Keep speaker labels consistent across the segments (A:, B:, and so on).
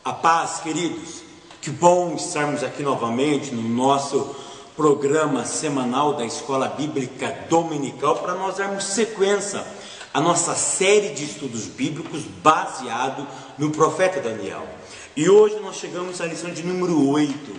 A: A paz, queridos. Que bom estarmos aqui novamente no nosso programa semanal da Escola Bíblica Dominical para nós darmos sequência à nossa série de estudos bíblicos baseado no profeta Daniel. E hoje nós chegamos à lição de número 8.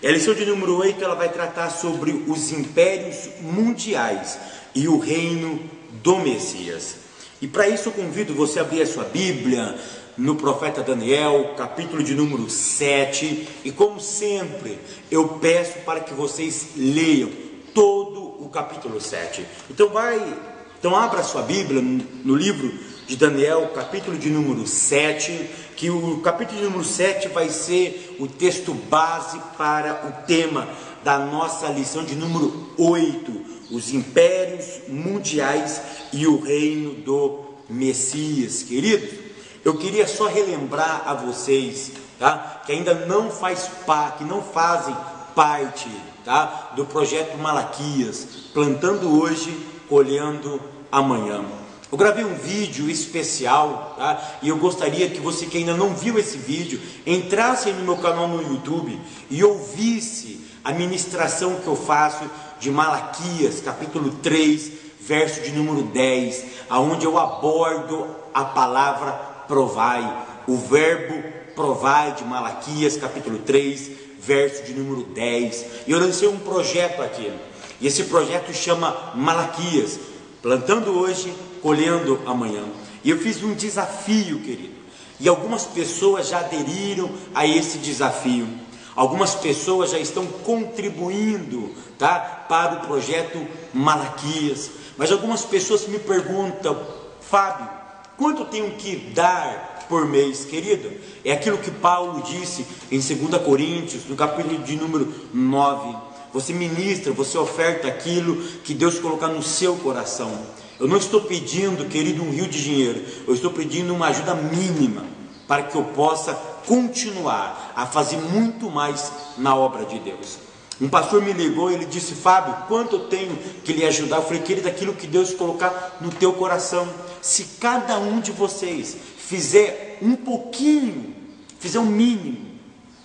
A: E a lição de número 8 ela vai tratar sobre os impérios mundiais e o reino do Messias. E para isso eu convido você a abrir a sua Bíblia no profeta Daniel, capítulo de número 7, e como sempre, eu peço para que vocês leiam todo o capítulo 7. Então abra a sua Bíblia no livro de Daniel, capítulo de número 7, que o capítulo de número 7 vai ser o texto base para o tema da nossa lição de número 8, os impérios mundiais e o reino do Messias. Queridos, eu queria só relembrar a vocês, tá, que ainda não fazem parte, tá, do projeto Malaquias, plantando hoje, colhendo amanhã. Eu gravei um vídeo especial, tá, e eu gostaria que você que ainda não viu esse vídeo, entrasse no meu canal no YouTube e ouvisse a ministração que eu faço de Malaquias, capítulo 3, verso de número 10, aonde eu abordo a palavra provai, o verbo provai de Malaquias, capítulo 3, verso de número 10. E eu lancei um projeto aqui, e esse projeto chama Malaquias, plantando hoje, colhendo amanhã. E eu fiz um desafio, querido, e algumas pessoas já aderiram a esse desafio. Algumas pessoas já estão contribuindo, tá, para o projeto Malaquias. Mas algumas pessoas me perguntam: Fábio, quanto eu tenho que dar por mês? Querido, é aquilo que Paulo disse em 2 Coríntios, no capítulo de número 9. Você ministra, você oferta aquilo que Deus colocar no seu coração. Eu não estou pedindo, querido, um rio de dinheiro. Eu estou pedindo uma ajuda mínima para que eu possa continuar a fazer muito mais na obra de Deus. Um pastor me ligou e ele disse: Fábio, quanto eu tenho que lhe ajudar? Eu falei: querido, aquilo que Deus colocar no teu coração. Se cada um de vocês fizer um pouquinho, fizer um mínimo,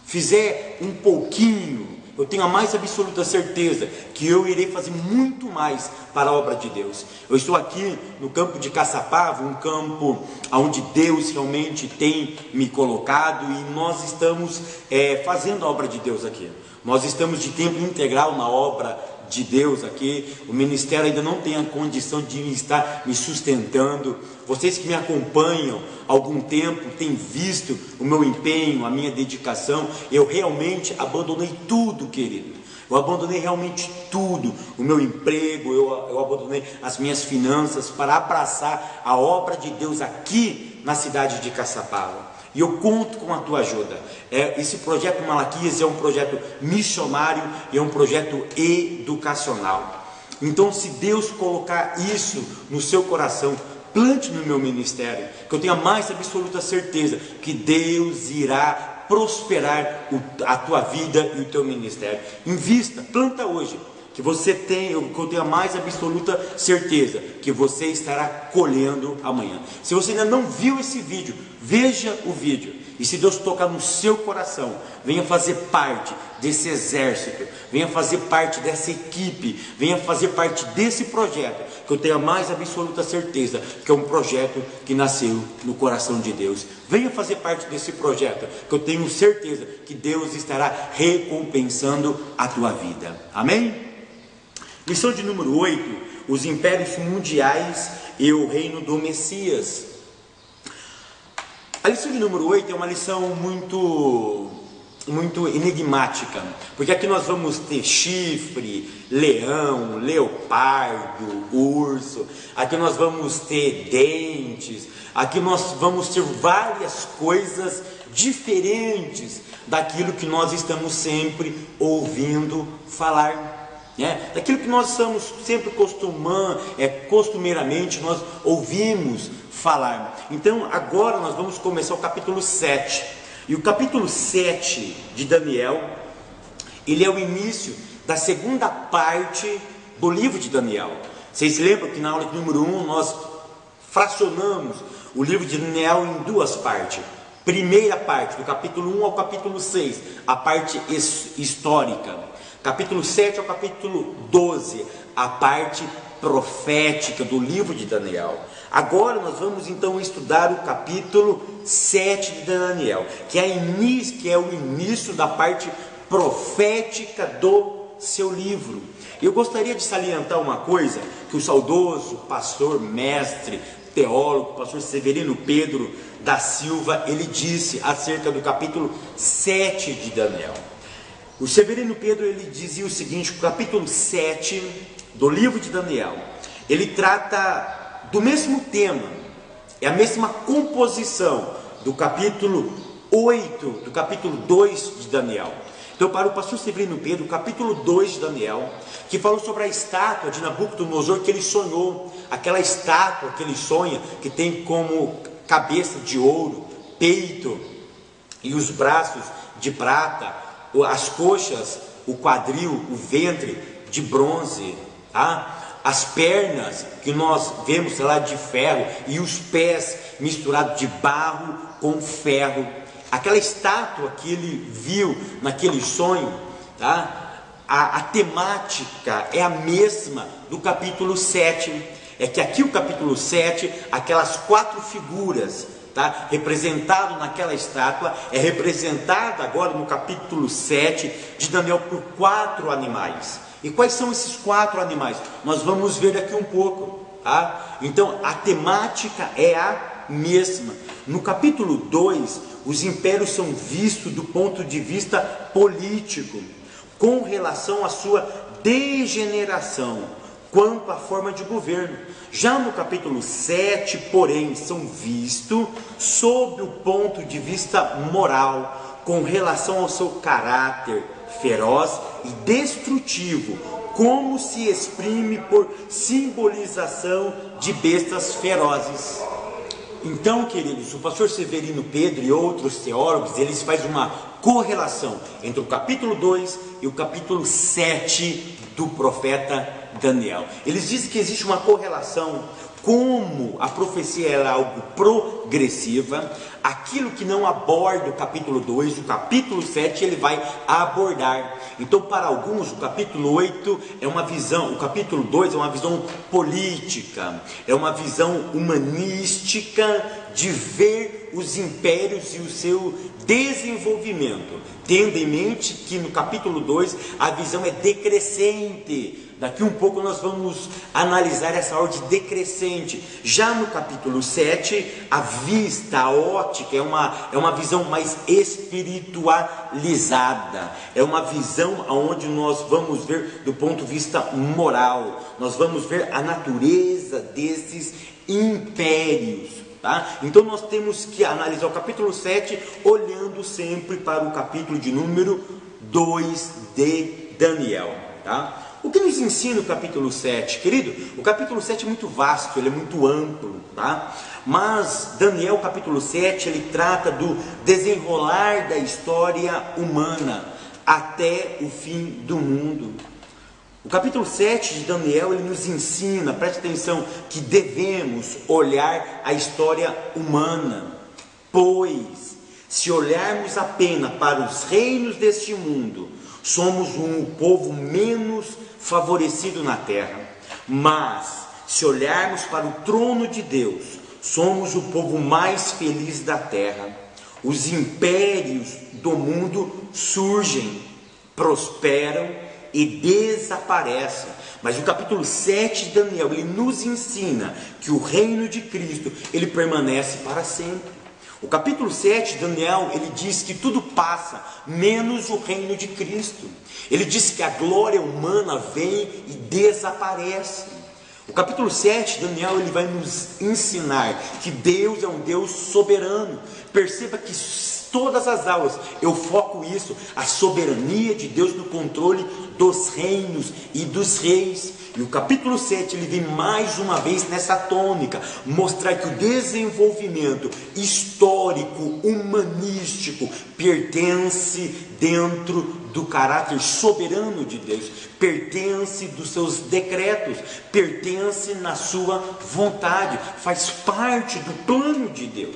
A: fizer um pouquinho, eu tenho a mais absoluta certeza que eu irei fazer muito mais para a obra de Deus. Eu estou aqui no campo de Caçapava, um campo onde Deus realmente tem me colocado, e nós estamos fazendo a obra de Deus aqui. Nós estamos de tempo integral na obra de Deus aqui. O ministério ainda não tem a condição de estar me sustentando. Vocês que me acompanham há algum tempo têm visto o meu empenho, a minha dedicação. Eu realmente abandonei tudo, querido. Eu abandonei realmente tudo, o meu emprego, eu abandonei as minhas finanças para abraçar a obra de Deus aqui na cidade de Caçapava. E eu conto com a tua ajuda. Esse projeto Malaquias é um projeto missionário e é um projeto educacional. Então, se Deus colocar isso no seu coração, plante no meu ministério, que eu tenho a mais absoluta certeza que Deus irá prosperar a tua vida e o teu ministério. Invista, planta hoje, que eu tenho a mais absoluta certeza que você estará colhendo amanhã. Se você ainda não viu esse vídeo, veja o vídeo, e se Deus tocar no seu coração, venha fazer parte desse exército, venha fazer parte dessa equipe, venha fazer parte desse projeto, que eu tenho a mais absoluta certeza que é um projeto que nasceu no coração de Deus. Venha fazer parte desse projeto, que eu tenho certeza que Deus estará recompensando a tua vida. Amém? Lição de número 8, os impérios mundiais e o reino do Messias. A lição de número 8 é uma lição muito enigmática, porque aqui nós vamos ter chifre, leão, leopardo, urso, aqui nós vamos ter dentes, aqui nós vamos ter várias coisas diferentes daquilo que nós estamos sempre ouvindo falar. Daquilo que nós estamos sempre costumeiramente nós ouvimos falar. Então agora nós vamos começar o capítulo 7. E o capítulo 7 de Daniel, ele é o início da segunda parte do livro de Daniel. Vocês se lembram que na aula de número 1 nós fracionamos o livro de Daniel em duas partes. Primeira parte, do capítulo 1 ao capítulo 6, a parte histórica. Capítulo 7 ao capítulo 12, a parte profética do livro de Daniel. Agora nós vamos então estudar o capítulo 7 de Daniel, que é o início da parte profética do seu livro. Eu gostaria de salientar uma coisa que o saudoso pastor, mestre, teólogo, pastor Severino Pedro da Silva, ele disse acerca do capítulo 7 de Daniel. O Severino Pedro, ele dizia o seguinte: o capítulo 7 do livro de Daniel, ele trata do mesmo tema, é a mesma composição do capítulo 8, do capítulo 2 de Daniel. Então, para o pastor Severino Pedro, o capítulo 2 de Daniel, que falou sobre a estátua de Nabucodonosor que ele sonhou, aquela estátua que ele sonha, que tem como cabeça de ouro, peito e os braços de prata, as coxas, o quadril, o ventre de bronze, tá? As pernas que nós vemos, sei lá, de ferro, e os pés misturados de barro com ferro. Aquela estátua que ele viu naquele sonho, tá? A temática é a mesma do capítulo 7. É que aqui o capítulo 7, aquelas 4 figuras, tá, representado naquela estátua, é representado agora no capítulo 7 de Daniel por 4 animais. E quais são esses 4 animais? Nós vamos ver daqui um pouco, tá? Então a temática é a mesma. No capítulo 2, os impérios são vistos do ponto de vista político, com relação à sua degeneração quanto à forma de governo. Já no capítulo 7, porém, são vistos sob o ponto de vista moral, com relação ao seu caráter feroz e destrutivo, como se exprime por simbolização de bestas ferozes. Então, queridos, o pastor Severino Pedro e outros teólogos, eles fazem uma correlação entre o capítulo 2 e o capítulo 7 do profeta Daniel. Eles dizem que existe uma correlação, como a profecia é algo progressiva, aquilo que não aborda o capítulo 2, o capítulo 7 ele vai abordar. Então, para alguns, o capítulo 8 é uma visão, o capítulo 2 é uma visão política, é uma visão humanística de ver os impérios e o seu desenvolvimento, tendo em mente que no capítulo 2 a visão é decrescente. Daqui um pouco nós vamos analisar essa ordem decrescente. Já no capítulo 7, a vista, a ótica, é uma visão mais espiritualizada. É uma visão onde nós vamos ver do ponto de vista moral. Nós vamos ver a natureza desses impérios. Tá? Então nós temos que analisar o capítulo 7 olhando sempre para o capítulo de número 2 de Daniel. Tá? O que nos ensina o capítulo 7, querido? O capítulo 7 é muito vasto, ele é muito amplo, tá? Mas Daniel, capítulo 7, ele trata do desenrolar da história humana até o fim do mundo. O capítulo 7 de Daniel, ele nos ensina, preste atenção, que devemos olhar a história humana, pois se olharmos apenas para os reinos deste mundo, somos um povo menos favorecido na terra. Mas se olharmos para o trono de Deus, somos o povo mais feliz da terra. Os impérios do mundo surgem, prosperam e desaparecem. Mas o capítulo 7 de Daniel, ele nos ensina que o reino de Cristo, ele permanece para sempre. O capítulo 7 de Daniel, ele diz que tudo passa, menos o reino de Cristo. Ele diz que a glória humana vem e desaparece. O capítulo 7 de Daniel, ele vai nos ensinar que Deus é um Deus soberano. Perceba que todas as aulas eu foco isso, a soberania de Deus no controle dos reinos e dos reis. E o capítulo 7 ele vem mais uma vez nessa tônica, mostrar que o desenvolvimento histórico, humanístico, pertence dentro do caráter soberano de Deus, pertence dos seus decretos, pertence na sua vontade, faz parte do plano de Deus.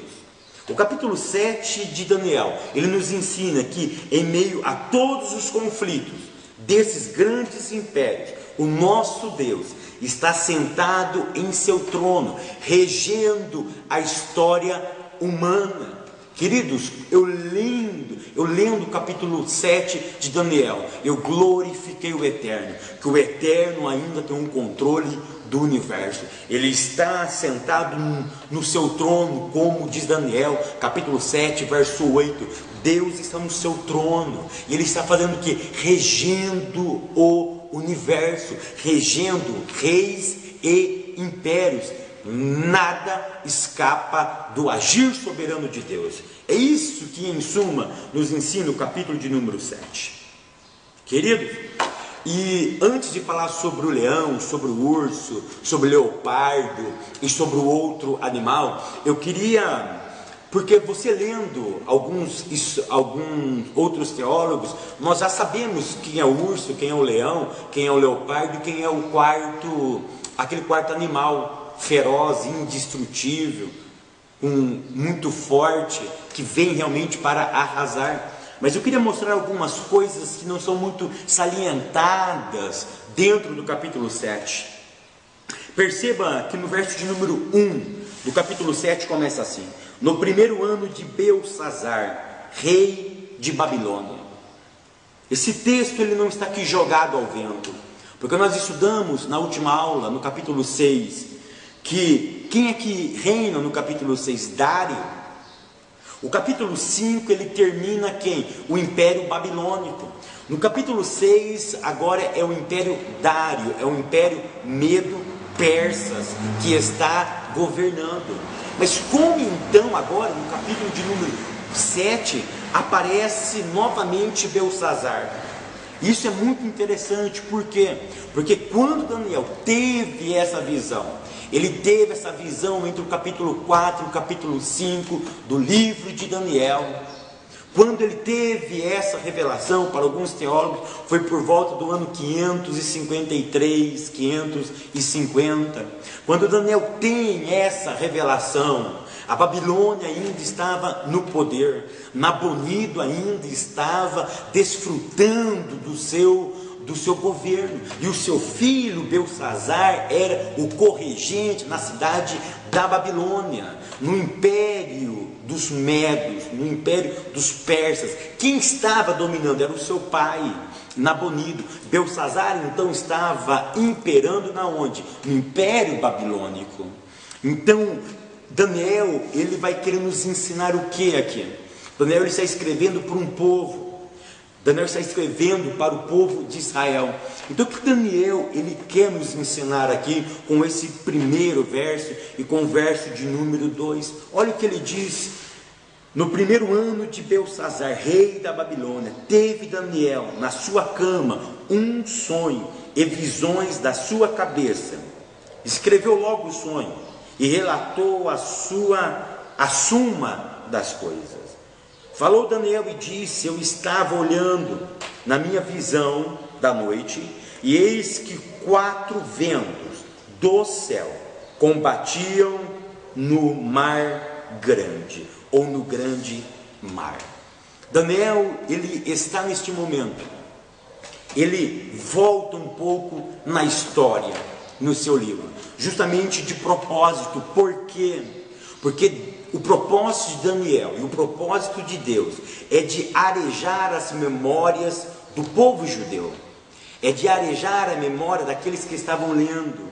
A: O capítulo 7 de Daniel, ele nos ensina que em meio a todos os conflitos desses grandes impérios, o nosso Deus está sentado em seu trono, regendo a história humana. Queridos, eu lendo o capítulo 7 de Daniel, eu glorifiquei o Eterno, que o Eterno ainda tem um controle do universo. Ele está sentado no seu trono, como diz Daniel, capítulo 7, verso 8. Deus está no seu trono, e Ele está fazendo o que? Regendo o universo, regendo reis e impérios. Nada escapa do agir soberano de Deus. É isso que em suma nos ensina o capítulo de número 7. Queridos, e antes de falar sobre o leão, sobre o urso, sobre o leopardo e sobre o outro animal, eu queria, porque você lendo alguns outros teólogos, nós já sabemos quem é o urso, quem é o leão, quem é o leopardo e quem é aquele quarto animal feroz, indestrutível, muito forte, que vem realmente para arrasar. Mas eu queria mostrar algumas coisas que não são muito salientadas dentro do capítulo 7. Perceba que no verso de número 1 do capítulo 7 começa assim: no primeiro ano de Belsazzar, rei de Babilônia. Esse texto ele não está aqui jogado ao vento, porque nós estudamos na última aula, no capítulo 6, que quem é que reina no capítulo 6? Dário. O capítulo 5 ele termina quem? O Império Babilônico. No capítulo 6 agora é o Império Dário, é o Império Medo-Persas que está governando. Mas como então agora no capítulo de número 7 aparece novamente Belsazzar? Isso é muito interessante, por quê? Porque quando Daniel teve essa visão, ele teve essa visão entre o capítulo 4 e o capítulo 5 do livro de Daniel. Quando ele teve essa revelação, para alguns teólogos, foi por volta do ano 553, 550. Quando Daniel tem essa revelação, a Babilônia ainda estava no poder, Nabonido ainda estava desfrutando do seu governo, e o seu filho Belsazzar era o corregente na cidade da Babilônia, no império dos Medos, no império dos Persas. Quem estava dominando era o seu pai, Nabonido. Belsazzar então estava imperando na onde? No império babilônico. Então Daniel ele vai querer nos ensinar o que aqui? Daniel ele está escrevendo para um povo. Daniel está escrevendo para o povo de Israel. Então o que Daniel ele quer nos ensinar aqui com esse primeiro verso e com o verso de número 2? Olha o que ele diz: no primeiro ano de Belsazzar, rei da Babilônia, teve Daniel na sua cama um sonho e visões da sua cabeça. Escreveu logo o sonho e relatou a suma das coisas. Falou Daniel e disse: eu estava olhando na minha visão da noite, e eis que 4 ventos do céu combatiam no mar grande, ou no grande mar. Daniel, ele está neste momento, ele volta um pouco na história, no seu livro, justamente de propósito. Por quê? Porque o propósito de Daniel e o propósito de Deus é de arejar as memórias do povo judeu, é de arejar a memória daqueles que estavam lendo,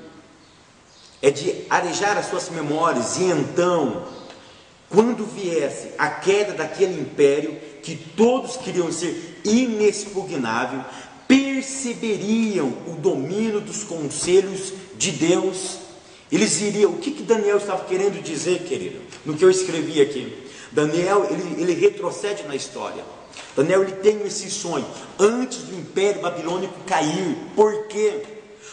A: é de arejar as suas memórias, e então, quando viesse a queda daquele império, que todos queriam ser inexpugnável, perceberiam o domínio dos conselhos de Deus. Eles iriam. O que Daniel estava querendo dizer, querido? No que eu escrevi aqui, Daniel ele retrocede na história. Daniel ele tem esse sonho antes do Império Babilônico cair. Por quê?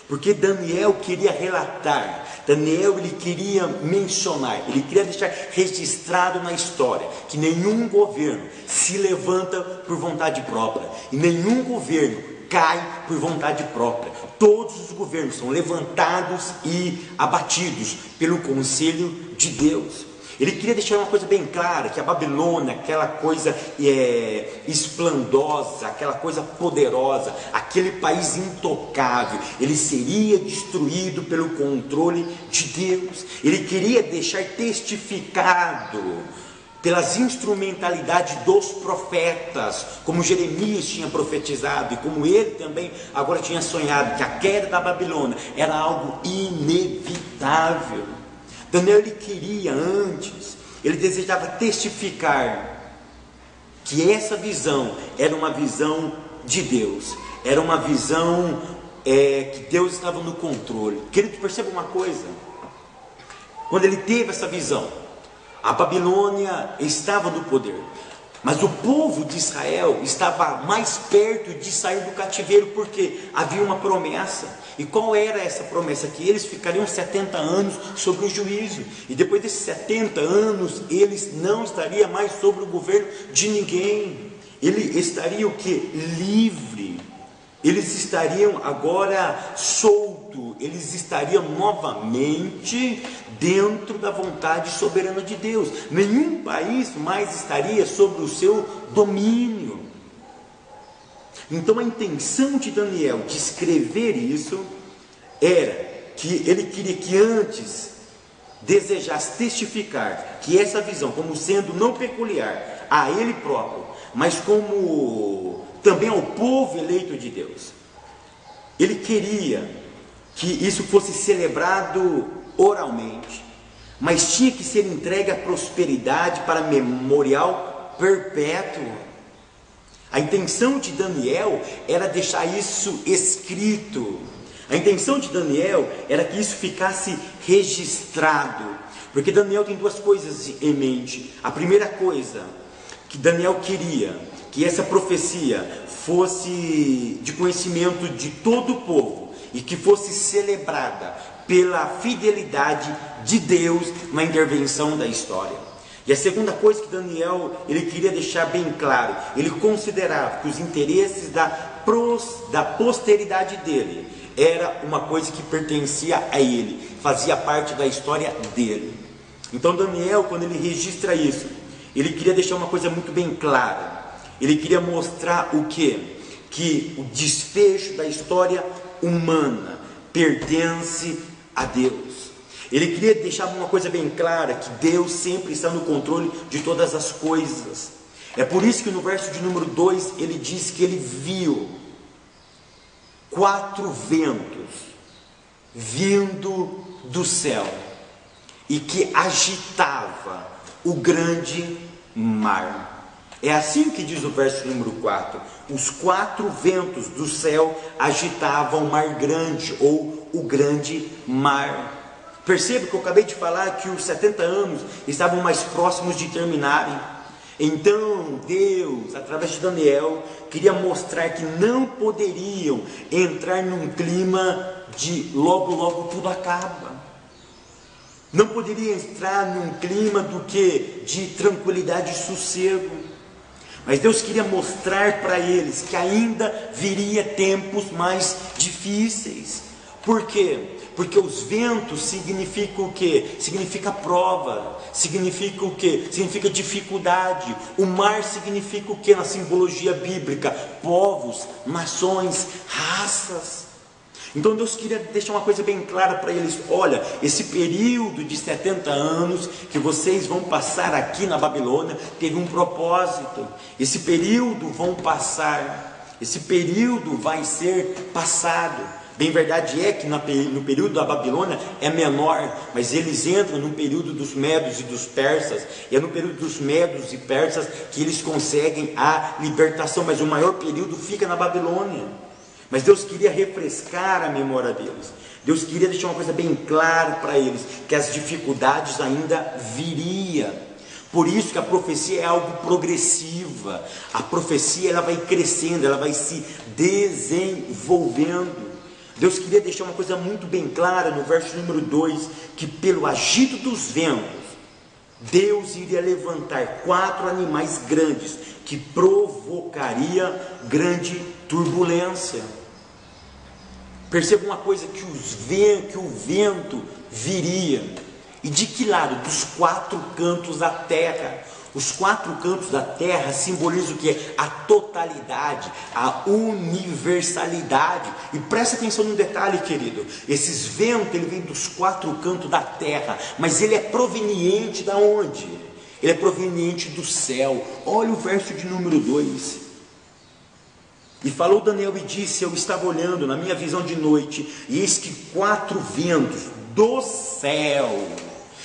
A: Porque Daniel queria relatar, Daniel ele queria mencionar, ele queria deixar registrado na história que nenhum governo se levanta por vontade própria e nenhum governo cai por vontade própria. Todos os governos são levantados e abatidos pelo conselho de Deus. Ele queria deixar uma coisa bem clara, que a Babilônia, aquela coisa esplendosa, aquela coisa poderosa, aquele país intocável, ele seria destruído pelo controle de Deus. Ele queria deixar testificado pelas instrumentalidades dos profetas, como Jeremias tinha profetizado e como ele também agora tinha sonhado, que a queda da Babilônia era algo inevitável. Daniel, ele queria antes, ele desejava testificar que essa visão era uma visão de Deus, era uma visão que Deus estava no controle. Querido, perceba uma coisa, quando ele teve essa visão, a Babilônia estava no poder, mas o povo de Israel estava mais perto de sair do cativeiro, porque havia uma promessa. E qual era essa promessa? Que eles ficariam 70 anos sobre o juízo, e depois desses 70 anos eles não estariam mais sobre o governo de ninguém. Ele estaria o que? Livre. Eles estariam agora soltos, eles estariam novamente dentro da vontade soberana de Deus. Nenhum país mais estaria sobre o seu domínio. Então a intenção de Daniel de escrever isso era que ele queria que antes desejasse testificar que essa visão, como sendo não peculiar a ele próprio, mas como também ao povo eleito de Deus, ele queria que isso fosse celebrado oralmente, mas tinha que ser entregue à prosperidade para memorial perpétuo. A intenção de Daniel era deixar isso escrito. A intenção de Daniel era que isso ficasse registrado, porque Daniel tem duas coisas em mente. A primeira coisa que Daniel queria, que essa profecia fosse de conhecimento de todo o povo e que fosse celebrada pela fidelidade de Deus na intervenção da história. E a segunda coisa que Daniel ele queria deixar bem claro, ele considerava que os interesses da posteridade dele era uma coisa que pertencia a ele, fazia parte da história dele. Então Daniel, quando ele registra isso, ele queria deixar uma coisa muito bem clara. Ele queria mostrar o quê? Que o desfecho da história humana pertence a Deus. Ele queria deixar uma coisa bem clara, que Deus sempre está no controle de todas as coisas. É por isso que no verso de número 2 ele diz que ele viu 4 ventos vindo do céu e que agitava o grande mar. É assim que diz o verso número 4: os 4 ventos do céu agitavam o mar grande, ou o grande mar. Perceba que eu acabei de falar que os 70 anos estavam mais próximos de terminarem. Então Deus, através de Daniel, queria mostrar que não poderiam entrar num clima de logo logo tudo acaba. Não poderia entrar num clima do que? De tranquilidade e sossego. Mas Deus queria mostrar para eles que ainda viria tempos mais difíceis. Por quê? Porque os ventos significam o quê? Significa prova. Significa o quê? Significa dificuldade. O mar significa o quê na simbologia bíblica? Povos, nações, raças. Então Deus queria deixar uma coisa bem clara para eles: olha, esse período de 70 anos que vocês vão passar aqui na Babilônia teve um propósito. Esse período vão passar, esse período vai ser passado. Bem verdade é que no período da Babilônia é menor, mas eles entram no período dos medos e dos persas, e é no período dos medos e persas que eles conseguem a libertação, mas o maior período fica na Babilônia. Mas Deus queria refrescar a memória deles. Deus queria deixar uma coisa bem clara para eles, que as dificuldades ainda viriam. Por isso que a profecia é algo progressiva. A profecia ela vai crescendo, ela vai se desenvolvendo. Deus queria deixar uma coisa muito bem clara no verso número 2, que pelo agito dos ventos, Deus iria levantar 4 animais grandes, que provocaria grande turbulência. Perceba uma coisa, que o vento viria, E de que lado? Dos quatro cantos da terra. Os quatro cantos da terra simbolizam o que? A totalidade, a universalidade. E presta atenção no detalhe, querido. Esses ventos, ele vem dos quatro cantos da terra, mas ele é proveniente da onde? Ele é proveniente do céu. Olha o verso de número 2. E falou Daniel e disse: eu estava olhando na minha visão de noite, e eis que quatro ventos do céu.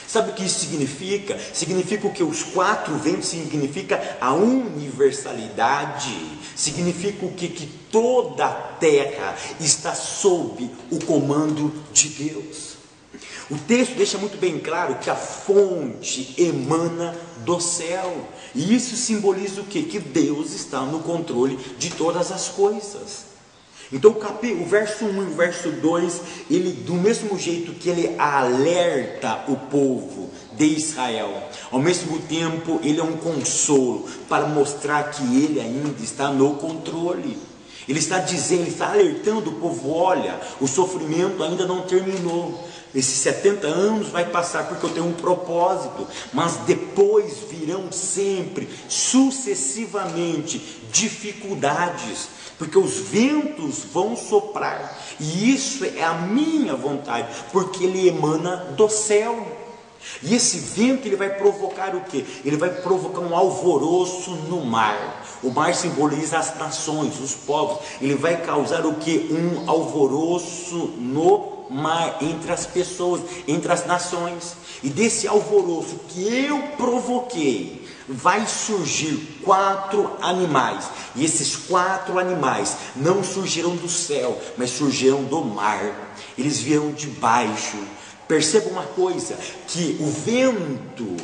A: Sabe o que isso significa? Significa o que? Os quatro ventos significa a universalidade. Significa o que? Que toda a terra está sob o comando de Deus. O texto deixa muito bem claro que a fonte emana do céu. E isso simboliza o que? Que Deus está no controle de todas as coisas. Então o verso 1 e o verso 2, ele, do mesmo jeito que ele alerta o povo de Israel, ao mesmo tempo ele é um consolo para mostrar que ele ainda está no controle. Ele está dizendo, ele está alertando o povo: olha, o sofrimento ainda não terminou. Esses 70 anos vai passar porque eu tenho um propósito, mas depois virão sempre, sucessivamente, dificuldades, porque os ventos vão soprar, e isso é a minha vontade, porque ele emana do céu. E esse vento, ele vai provocar o quê? Ele vai provocar um alvoroço no mar. O mar simboliza as nações, os povos. Ele vai causar o quê? Um alvoroço no mar, entre as pessoas, entre as nações. E desse alvoroço que eu provoquei, vai surgir quatro animais. E esses quatro animais não surgirão do céu, mas surgirão do mar. Eles virão de baixo. Perceba uma coisa, que o vento,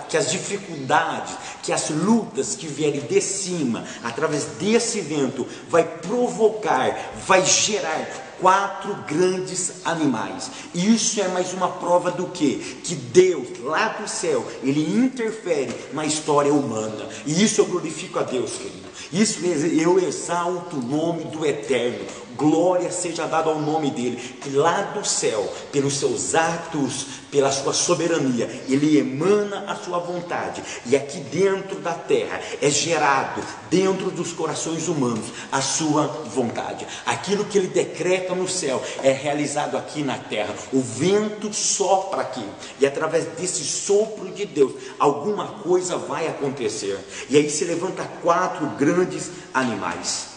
A: que as dificuldades, que as lutas que vierem de cima, através desse vento, vai provocar, vai gerar quatro grandes animais. E isso é mais uma prova do quê? Que Deus, lá do céu, ele interfere na história humana. E isso eu glorifico a Deus, querido. Isso eu exalto o nome do Eterno. Glória seja dada ao nome dele, que lá do céu, pelos seus atos, pela sua soberania, ele emana a sua vontade, e aqui dentro da terra é gerado, dentro dos corações humanos, a sua vontade. Aquilo que ele decreta no céu é realizado aqui na terra. O vento sopra aqui, e através desse sopro de Deus, alguma coisa vai acontecer, e aí se levanta quatro grandes animais.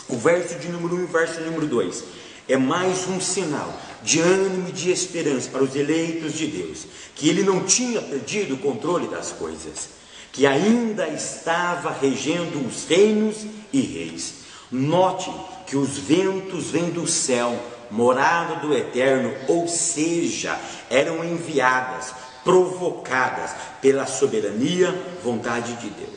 A: O verso de número 1 e o verso de número 2 é mais um sinal de ânimo e de esperança para os eleitos de Deus, que ele não tinha perdido o controle das coisas, que ainda estava regendo os reinos e reis. Note que os ventos vêm do céu, morada do Eterno, ou seja, eram enviadas, provocadas pela soberania, vontade de Deus.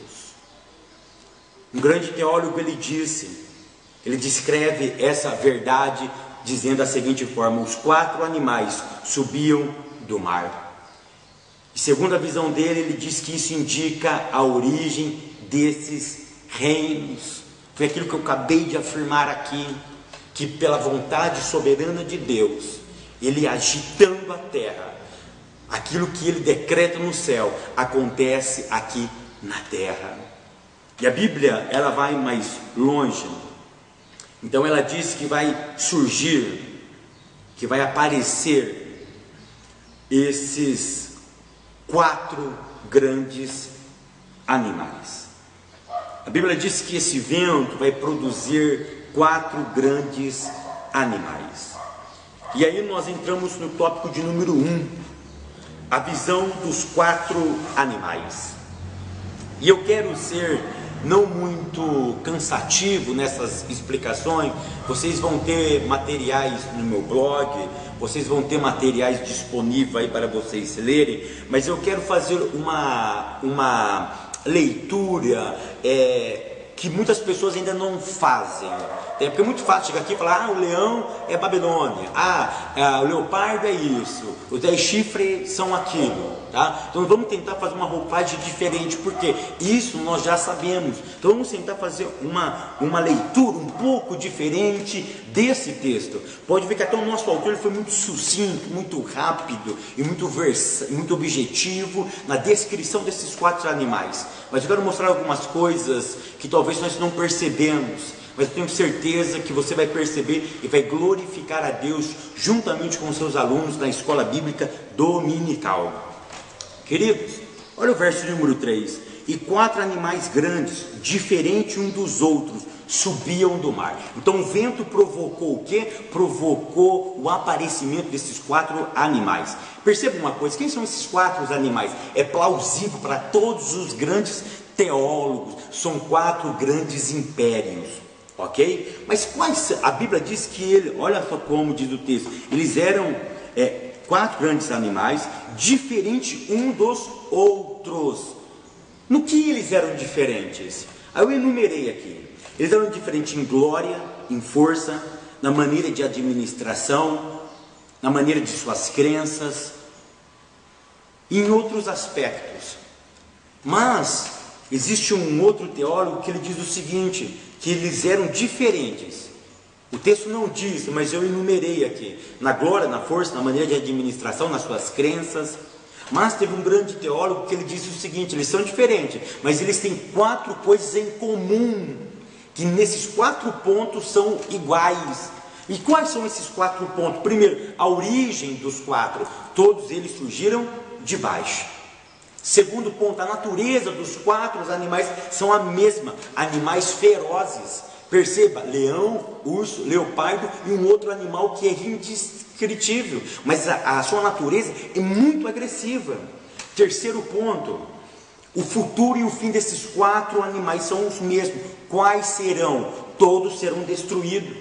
A: Um grande teólogo, ele descreve essa verdade dizendo da seguinte forma: os quatro animais subiam do mar. E segundo a visão dele, ele diz que isso indica a origem desses reinos. Foi aquilo que eu acabei de afirmar aqui, que pela vontade soberana de Deus, ele agitando a terra, aquilo que ele decreta no céu, acontece aqui na terra. E a Bíblia, ela vai mais longe. Então ela diz que vai surgir, que vai aparecer esses quatro grandes animais. A Bíblia diz que esse vento vai produzir quatro grandes animais. E aí nós entramos no tópico de número 1, a visão dos quatro animais. E eu quero ser não muito cansativo nessas explicações. Vocês vão ter materiais no meu blog, vocês vão ter materiais disponíveis aí para vocês lerem, mas eu quero fazer uma leitura que muitas pessoas ainda não fazem. Porque é muito fácil chegar aqui e falar: o leão é Babilônia, o leopardo é isso, os 10 chifres são aquilo, tá? Então vamos tentar fazer uma roupagem diferente, porque isso nós já sabemos. Então vamos tentar fazer uma leitura um pouco diferente desse texto. Pode ver que até o nosso autor ele foi muito sucinto, muito rápido e muito objetivo na descrição desses 4 animais. Mas eu quero mostrar algumas coisas que talvez nós não percebemos, mas eu tenho certeza que você vai perceber e vai glorificar a Deus juntamente com os seus alunos na escola bíblica dominical. Queridos, olha o verso número 3. E 4 animais grandes, diferentes um dos outros, subiam do mar. Então o vento provocou o quê? Provocou o aparecimento desses 4 animais. Perceba uma coisa, quem são esses 4 animais? É plausível para todos os grandes teólogos, são 4 grandes impérios, ok? Mas quais? A Bíblia diz que olha só como diz o texto, eles eram 4 grandes animais, diferentes um dos outros. No que eles eram diferentes? Aí eu enumerei aqui. Eles eram diferentes em glória, em força, na maneira de administração, na maneira de suas crenças, e em outros aspectos. Mas existe um outro teólogo que ele diz o seguinte, que eles eram diferentes. O texto não diz, mas eu enumerei aqui. Na glória, na força, na maneira de administração, nas suas crenças. Mas teve um grande teólogo que ele disse o seguinte, eles são diferentes, mas eles têm 4 coisas em comum, que nesses 4 pontos são iguais. E quais são esses 4 pontos? Primeiro, a origem dos 4, todos eles surgiram de baixo. Segundo ponto, a natureza dos 4 animais são a mesma, animais ferozes. Perceba, leão, urso, leopardo e um outro animal que é indescritível, mas a sua natureza é muito agressiva. Terceiro ponto, o futuro e o fim desses 4 animais são os mesmos. Quais serão? Todos serão destruídos.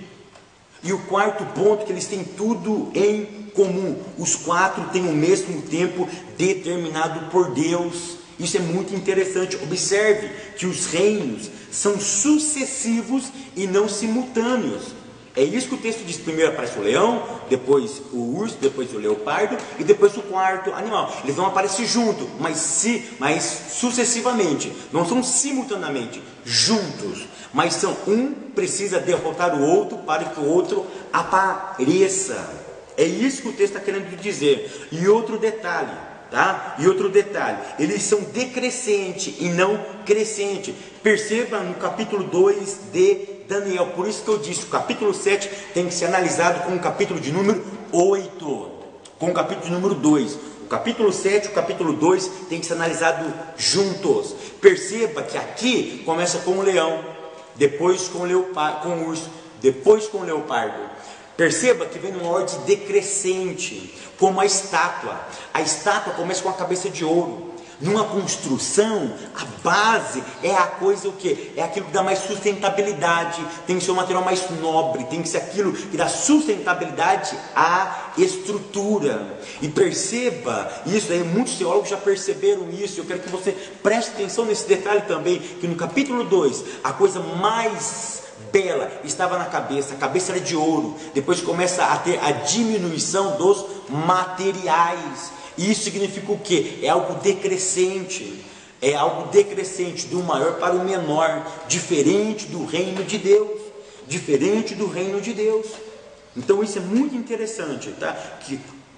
A: E o quarto ponto, que eles têm tudo em comum. Os 4 têm o mesmo tempo determinado por Deus. Isso é muito interessante. Observe que os reinos são sucessivos e não simultâneos. É isso que o texto diz. Primeiro aparece o leão, depois o urso, depois o leopardo e depois o quarto animal. Eles vão aparecer juntos, mas sucessivamente. Não são simultaneamente, juntos. Mas um precisa derrotar o outro para que o outro apareça. É isso que o texto está querendo dizer. E outro detalhe. Eles são decrescente e não crescente. Perceba no capítulo 2 de Daniel. Por isso que eu disse, o capítulo 7 tem que ser analisado com o capítulo de número 8, com o capítulo de número 2. O capítulo 7 e o capítulo 2 tem que ser analisado juntos. Perceba que aqui começa com o leão, depois com o urso, depois com o leopardo. Perceba que vem numa ordem decrescente, como a estátua. A estátua começa com a cabeça de ouro. Numa construção, a base é a coisa o quê? É aquilo que dá mais sustentabilidade, tem que ser um material mais nobre, tem que ser aquilo que dá sustentabilidade à estrutura. E perceba isso aí, muitos teólogos já perceberam isso. Eu quero que você preste atenção nesse detalhe também, que no capítulo 2, a coisa mais bela estava na cabeça, a cabeça era de ouro. Depois começa a ter a diminuição dos materiais. Isso significa o quê? É algo decrescente. É algo decrescente, do maior para o menor, diferente do reino de Deus. Diferente do reino de Deus. Então isso é muito interessante, tá?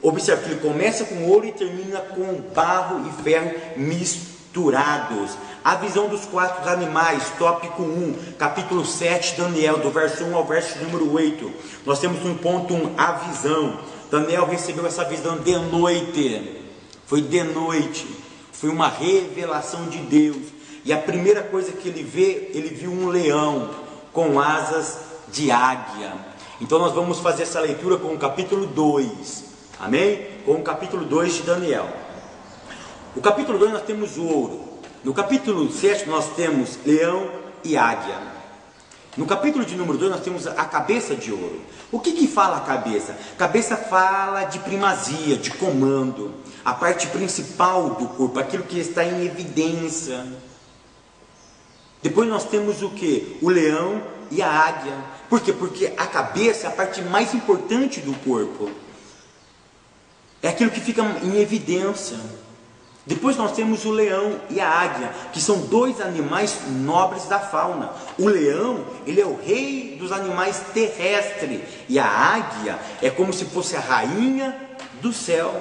A: Observe que ele começa com ouro e termina com barro e ferro misturados. A visão dos 4 animais, tópico 1, capítulo 7, Daniel, do verso 1 ao verso número 8. Nós temos no ponto 1, a visão. Daniel recebeu essa visão de noite. Foi de noite. Foi uma revelação de Deus. E a primeira coisa que ele viu um leão com asas de águia. Então nós vamos fazer essa leitura com o capítulo 2. Amém? Com o capítulo 2 de Daniel. O capítulo 2 nós temos o ouro. No capítulo 7 nós temos leão e águia. No capítulo de número 2 nós temos a cabeça de ouro. O que fala a cabeça? Cabeça fala de primazia, de comando. A parte principal do corpo, aquilo que está em evidência. Depois nós temos o que? O leão e a águia. Por quê? Porque a cabeça é a parte mais importante do corpo. É aquilo que fica em evidência. Depois nós temos o leão e a águia, que são dois animais nobres da fauna. O leão, ele é o rei dos animais terrestres, e a águia é como se fosse a rainha do céu.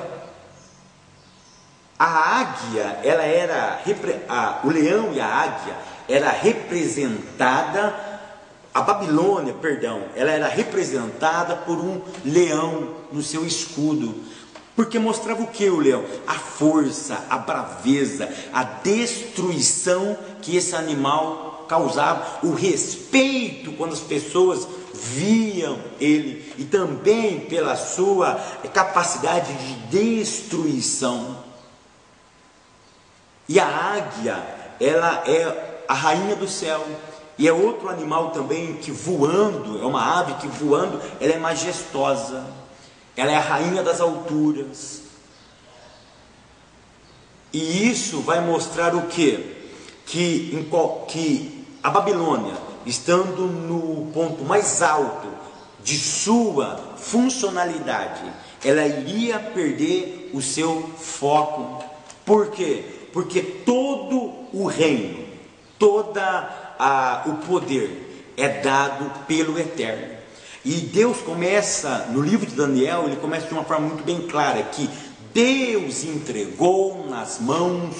A: A águia, ela era, o leão e a águia era representada, a Babilônia, perdão, ela era representada por um leão no seu escudo. Porque mostrava o que o leão? A força, a braveza, a destruição que esse animal causava, o respeito quando as pessoas viam ele, e também pela sua capacidade de destruição. E a águia, ela é a rainha do céu, e é outro animal também que voando, é uma ave que voando, ela é majestosa. Ela é a rainha das alturas. E isso vai mostrar o quê? Que a Babilônia, estando no ponto mais alto de sua funcionalidade, ela iria perder o seu foco. Por quê? Porque todo o reino, o poder é dado pelo Eterno. E Deus começa, no livro de Daniel, ele começa de uma forma muito bem clara, que Deus entregou nas mãos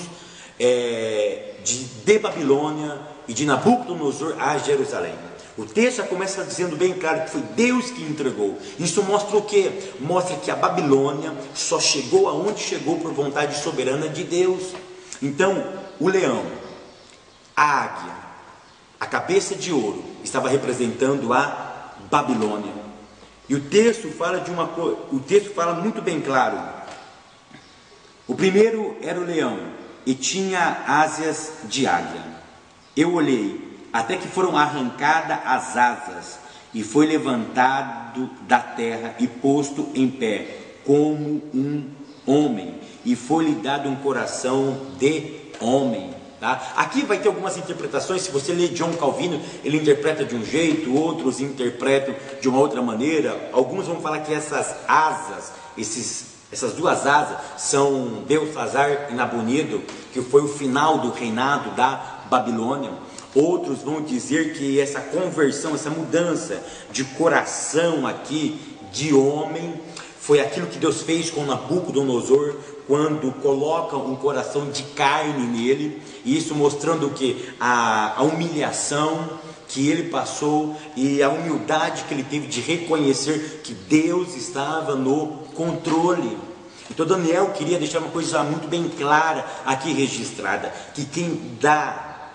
A: de Babilônia e de Nabucodonosor a Jerusalém. O texto já começa dizendo bem claro que foi Deus que entregou. Isso mostra o quê? Mostra que a Babilônia só chegou aonde chegou por vontade soberana de Deus. Então, o leão, a águia, a cabeça de ouro, estava representando a Babilônia. E o texto fala de uma coisa, o texto fala muito bem claro. O primeiro era o leão e tinha asas de águia. Eu olhei até que foram arrancadas as asas e foi levantado da terra e posto em pé como um homem, e foi-lhe dado um coração de homem. Tá? Aqui vai ter algumas interpretações. Se você lê John Calvino, ele interpreta de um jeito, outros interpretam de uma outra maneira. Alguns vão falar que essas asas, essas duas asas, são Beltesazar e Nabonido, que foi o final do reinado da Babilônia. Outros vão dizer que essa conversão, essa mudança de coração aqui, de homem, foi aquilo que Deus fez com Nabucodonosor, quando coloca um coração de carne nele, e isso mostrando o que? A humilhação que ele passou e a humildade que ele teve de reconhecer que Deus estava no controle. Então Daniel queria deixar uma coisa muito bem clara aqui registrada, que quem dá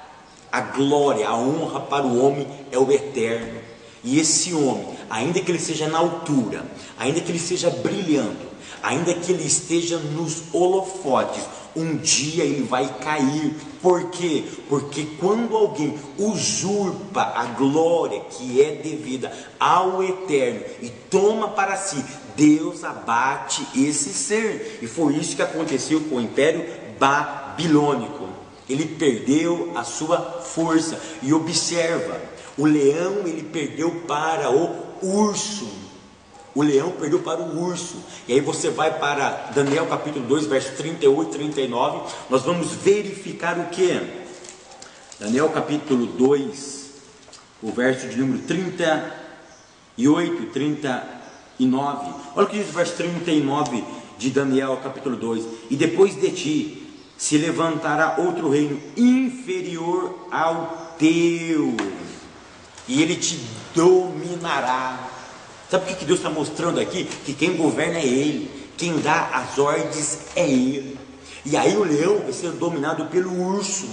A: a glória, a honra para o homem é o Eterno. E esse homem, ainda que ele seja na altura, ainda que ele esteja brilhando, ainda que ele esteja nos holofotes, um dia ele vai cair. Por quê? Porque quando alguém usurpa a glória que é devida ao Eterno e toma para si, Deus abate esse ser. E foi isso que aconteceu com o Império Babilônico. Ele perdeu a sua força. E observa, o leão ele perdeu para o urso. O leão perdeu para o urso. E aí você vai para Daniel capítulo 2, verso 38 e 39. Nós vamos verificar o que? Daniel capítulo 2, o verso de número 38 e 39. Olha o que diz o verso 39 de Daniel capítulo 2. E depois de ti se levantará outro reino inferior ao teu, e ele te dominará. Sabe o que Deus está mostrando aqui? Que quem governa é Ele, quem dá as ordens é Ele. E aí o leão vai ser dominado pelo urso.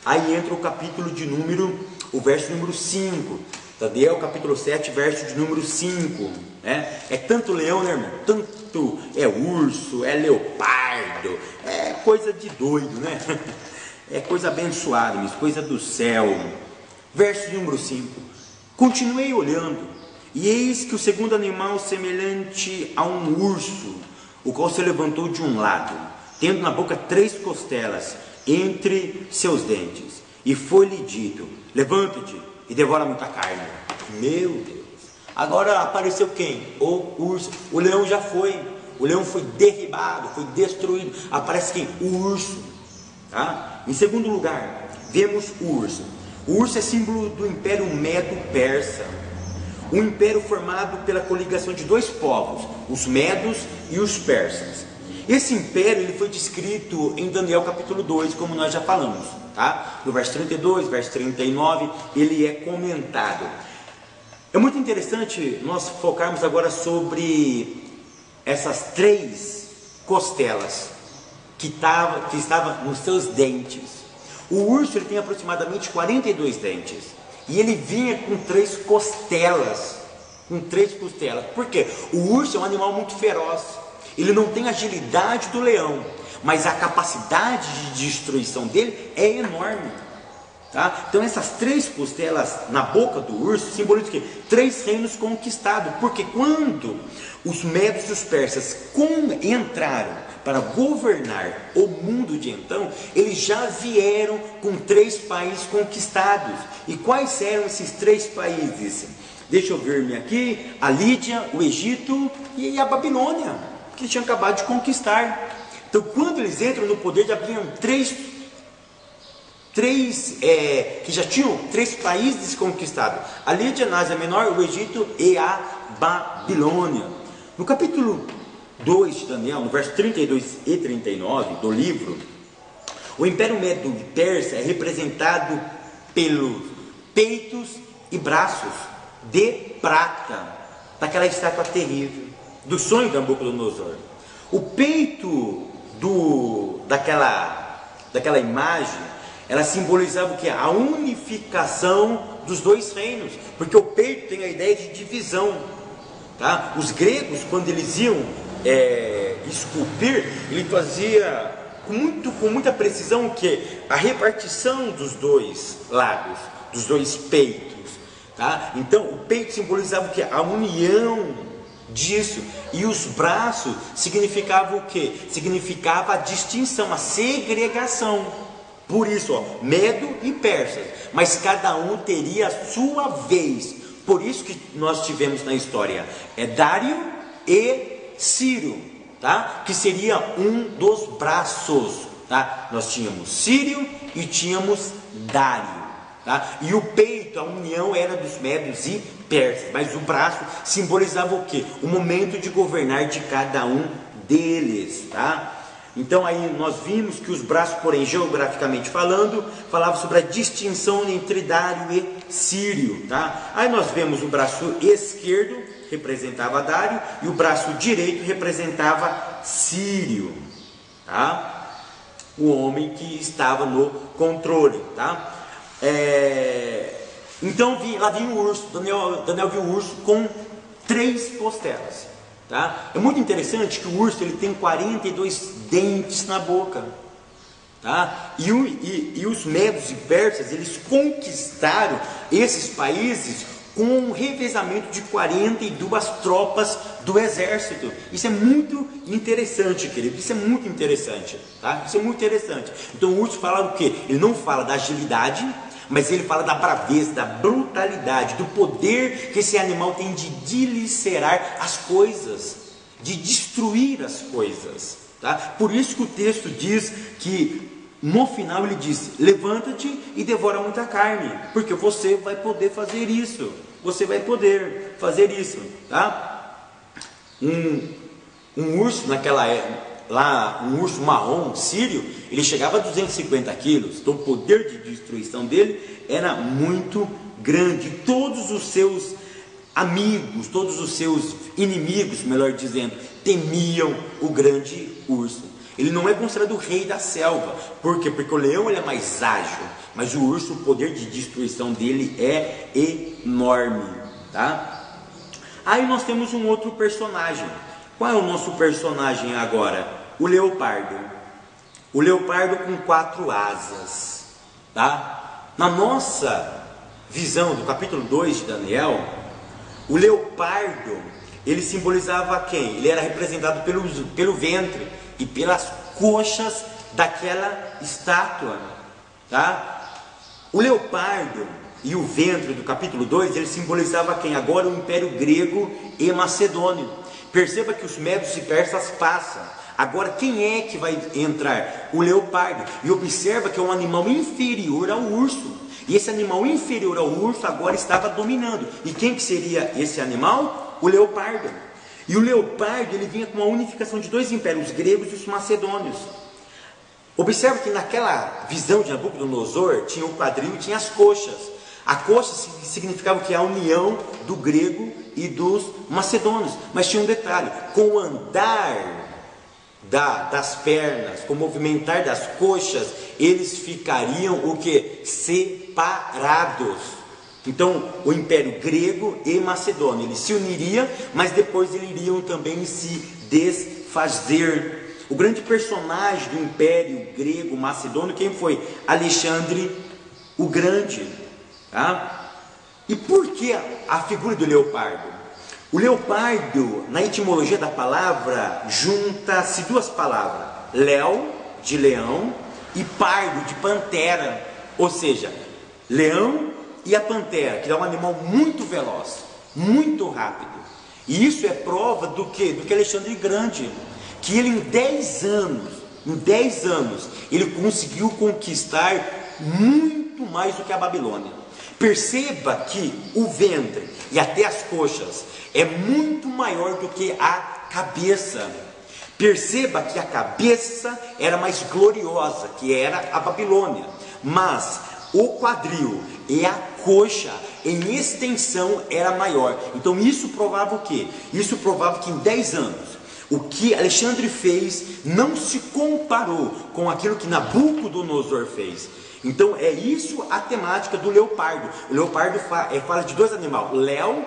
A: Aí entra o capítulo de número, o verso número 5. Daniel capítulo 7, verso de número 5. É tanto leão, né, irmão? Tanto é urso, é leopardo, é coisa de doido, né? É coisa abençoada, mas coisa do céu. Verso número 5. Continuei olhando, e eis que o segundo animal, semelhante a um urso, o qual se levantou de um lado, tendo na boca 3 costelas entre seus dentes, e foi-lhe dito: levanta-te e devora muita carne. Meu Deus! Agora apareceu quem? O urso. O leão já foi. o leão foi derribado, foi destruído. Aparece quem? O urso. Tá? Em segundo lugar, vemos o urso. O urso é símbolo do Império Medo-Persa, um império formado pela coligação de dois povos, os medos e os persas. Esse império ele foi descrito em Daniel capítulo 2, como nós já falamos, tá? No verso 32, verso 39, ele é comentado. É muito interessante nós focarmos agora sobre essas três costelas que estavam nos seus dentes. O urso ele tem aproximadamente 42 dentes e ele vinha com três costelas. Por quê? O urso é um animal muito feroz. Ele não tem a agilidade do leão, mas a capacidade de destruição dele é enorme. Tá? Então essas três costelas na boca do urso simbolizam que três reinos conquistados, porque quando os medos e os persas entraram para governar o mundo de então, eles já vieram com três países conquistados. E quais eram esses três países? Deixa eu ver-me aqui: a Lídia, o Egito e a Babilônia, que eles tinham acabado de conquistar. Então quando eles entram no poder, já vinham que já tinham três países conquistados: a Lídia, a Ásia Menor, o Egito e a Babilônia. No capítulo 2 de Daniel, no verso 32 e 39 do livro, o Império Medo-Persa é representado pelos peitos e braços de prata, daquela estátua terrível, do sonho de Nabucodonosor. O peito daquela imagem, ela simbolizava o que? A unificação dos dois reinos, porque o peito tem a ideia de divisão. Tá? Os gregos, quando eles iam esculpir, ele fazia com muita precisão o que? A repartição dos dois lados, dos dois peitos. Tá? Então o peito simbolizava o que? A união disso, e os braços significavam o que? Significava a distinção, a segregação. Por isso, Medo e Persas, mas cada um teria a sua vez. Por isso que nós tivemos na história Dário e Ciro, tá? Que seria um dos braços, tá? Nós tínhamos Círio e tínhamos Dário, tá? E o peito, a união era dos Medos e Persas, mas o braço simbolizava o quê? O momento de governar de cada um deles, tá? Então aí nós vimos que os braços, porém, geograficamente falando, falavam sobre a distinção entre Dário e Círio, tá? Aí nós vemos o braço esquerdo representava Dário e o braço direito representava Círio, tá? O homem que estava no controle, tá? Então lá vinha o urso. Daniel viu o urso com três costelas. Tá? É muito interessante que o urso ele tem 42 dentes na boca, tá? E os medos e persas eles conquistaram esses países com um revezamento de 42 tropas do exército. Isso é muito interessante, querido. Isso é muito interessante, tá? Isso é muito interessante. Então o urso fala o quê? Ele não fala da agilidade, mas ele fala da braveza, da brutalidade, do poder que esse animal tem de dilacerar as coisas, de destruir as coisas, tá? Por isso que o texto diz que no final ele diz: levanta-te e devora muita carne, porque você vai poder fazer isso, você vai poder fazer isso, tá? Um urso naquela época, lá, um urso marrom sírio, ele chegava a 250 quilos, então o poder de destruição dele era muito grande. Todos os seus amigos, todos os seus inimigos, melhor dizendo, temiam o grande urso. Ele não é considerado o rei da selva. Por quê? Porque o leão ele é mais ágil, mas o urso, o poder de destruição dele é enorme, tá? Aí nós temos um outro personagem. Qual é o nosso personagem agora? O leopardo. O leopardo com 4 asas, tá? Na nossa visão do capítulo 2 de Daniel, o leopardo, ele simbolizava quem? Ele era representado pelo ventre e pelas coxas daquela estátua, tá? O leopardo e o ventre do capítulo 2, ele simbolizava quem? Agora o Império Grego e Macedônio. Perceba que os medos e persas passam. Agora quem é que vai entrar? O leopardo. E observa que é um animal inferior ao urso. E esse animal inferior ao urso agora estava dominando. E quem que seria esse animal? O leopardo. E o leopardo, ele vinha com uma unificação de dois impérios, os gregos e os macedônios. Observe que naquela visão de Nabucodonosor tinha o quadril e tinha as coxas. A coxa significava que é a união do grego e dos macedônios. Mas tinha um detalhe: com o andar das pernas, com o movimentar das coxas, eles ficariam o que? Separados. Então o império grego e macedônio, eles se uniriam, mas depois eles iriam também se desfazer. O grande personagem do império grego macedônio, quem foi? Alexandre o Grande. Tá? E por que a figura do leopardo? O leopardo, na etimologia da palavra, junta-se duas palavras: léo, de leão, e pardo, de pantera. Ou seja, leão e a pantera, que é um animal muito veloz, muito rápido. E isso é prova do que? Do que Alexandre Grande, que ele em 10 anos, ele conseguiu conquistar muito mais do que a Babilônia. Perceba que o ventre e até as coxas é muito maior do que a cabeça. Perceba que a cabeça era mais gloriosa, que era a Babilônia, mas o quadril e a coxa em extensão era maior. Então isso provava o quê? Isso provava que em 10 anos o que Alexandre fez não se comparou com aquilo que Nabucodonosor fez. Então é isso a temática do leopardo. O leopardo fala de dois animais: leão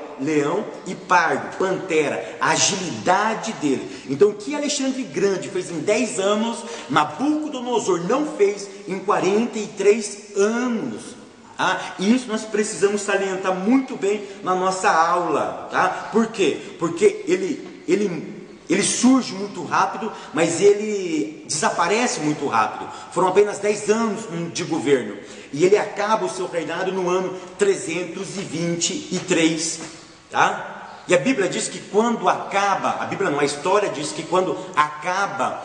A: e pardo, pantera, a agilidade dele. Então o que Alexandre Grande fez em 10 anos, Nabucodonosor não fez em 43 anos. Tá? E isso nós precisamos salientar muito bem na nossa aula. Tá? Por quê? Porque ele surge muito rápido, mas ele desaparece muito rápido. Foram apenas 10 anos de governo. E ele acaba o seu reinado no ano 323. Tá? E a Bíblia diz que quando acaba, a Bíblia não, a história diz que quando acaba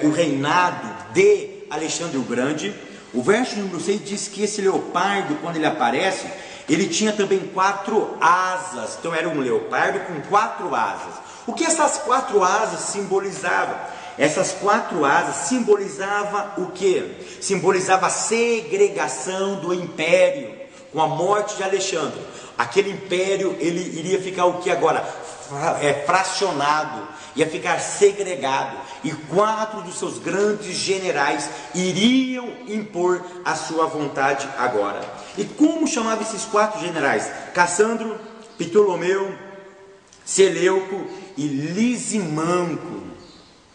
A: o reinado de Alexandre o Grande, o verso número 6 diz que esse leopardo, quando ele aparece, ele tinha também 4 asas. Então era um leopardo com 4 asas. O que essas 4 asas simbolizavam? Essas 4 asas simbolizavam o que? Simbolizavam a segregação do império. Com a morte de Alexandre, aquele império, ele iria ficar o que agora? Fracionado, ia ficar segregado. E 4 dos seus grandes generais iriam impor a sua vontade agora. E como chamava esses 4 generais? Cassandro, Ptolomeu, Seleuco e Lisimanco.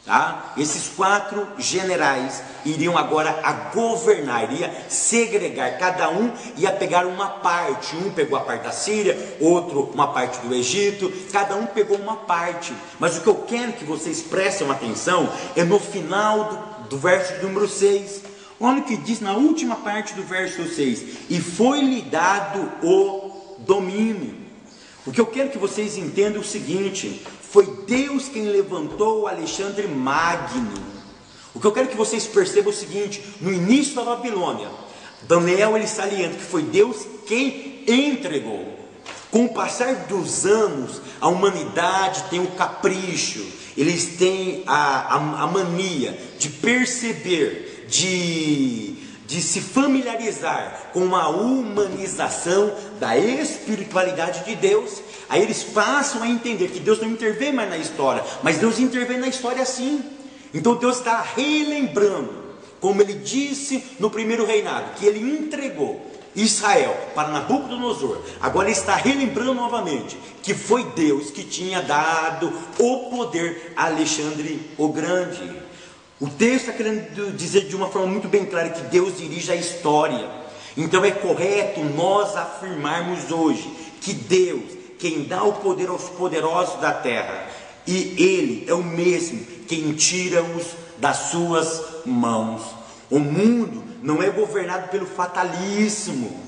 A: Tá? Esses 4 generais iriam agora a governar, iria segregar, cada um ia pegar uma parte. Um pegou a parte da Síria, outro uma parte do Egito, cada um pegou uma parte. Mas o que eu quero que vocês prestem atenção é no final do verso número 6. Olha o que diz na última parte do verso 6: e foi-lhe dado o domínio. O que eu quero que vocês entendam é o seguinte: foi Deus quem levantou Alexandre Magno. O que eu quero que vocês percebam é o seguinte: no início da Babilônia, Daniel ele salienta que foi Deus quem entregou. Com o passar dos anos, a humanidade tem o capricho, eles têm a mania de perceber, de se familiarizar com uma humanização da espiritualidade de Deus. Aí eles passam a entender que Deus não intervém mais na história, mas Deus intervém na história sim. Então Deus está relembrando, como ele disse no primeiro reinado, que ele entregou Israel para Nabucodonosor. Agora ele está relembrando novamente que foi Deus que tinha dado o poder a Alexandre o Grande. O texto está querendo dizer de uma forma muito bem clara que Deus dirige a história. Então é correto nós afirmarmos hoje que Deus, quem dá o poder aos poderosos da terra, e Ele é o mesmo quem tira-os das suas mãos. O mundo não é governado pelo fatalismo.